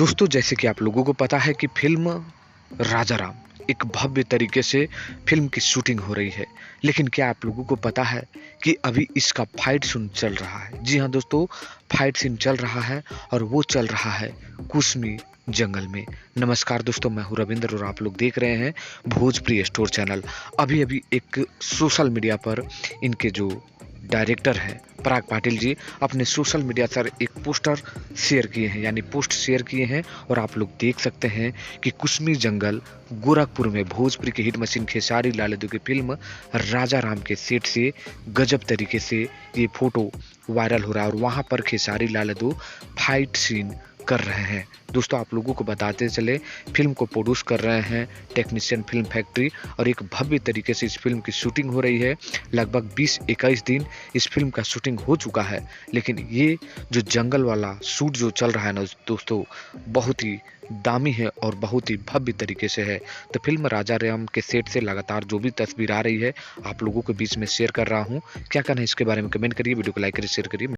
दोस्तों, जैसे कि आप लोगों को पता है कि फ़िल्म राजा राम एक भव्य तरीके से फ़िल्म की शूटिंग हो रही है। लेकिन क्या आप लोगों को पता है कि अभी इसका फाइट सीन चल रहा है? जी हाँ दोस्तों, फाइट सीन चल रहा है और वो चल रहा है कुसमी जंगल में। नमस्कार दोस्तों, मैं हूँ रविंद्र और आप लोग देख रहे हैं भोजप्रिय स्टोर चैनल। अभी-अभी एक सोशल मीडिया पर इनके जो डायरेक्टर हैं पराग पाटिल जी अपने सोशल मीडिया पर एक पोस्टर शेयर किए हैं, यानी पोस्ट शेयर किए हैं और आप लोग देख सकते हैं कि कुसमी जंगल गोरखपुर में भोजपुरी के हिट मशीन खेसारी लाल यादव की फिल्म राजा राम के सेट से गजब तरीके से ये फोटो वायरल हो रहा है और वहां पर खेसारी लाल यादव फाइट सीन कर रहे हैं। दोस्तों, आप लोगों को बताते चले, फिल्म को प्रोड्यूस कर रहे हैं टेक्नीशियन फिल्म फैक्ट्री और एक भव्य तरीके से इस फिल्म की शूटिंग हो रही है। लगभग 20-21 दिन इस फिल्म का शूटिंग हो चुका है, लेकिन ये जो जंगल वाला शूट जो चल रहा है ना दोस्तों, बहुत ही दामी है और बहुत ही भव्य तरीके से है। तो फिल्म राजा राम के सेट से लगातार जो भी तस्वीर आ रही है आप लोगों के बीच में शेयर कर रहा हूँ। क्या कहना है इसके बारे में कमेंट करिए, वीडियो को लाइक करिए, शेयर करिए।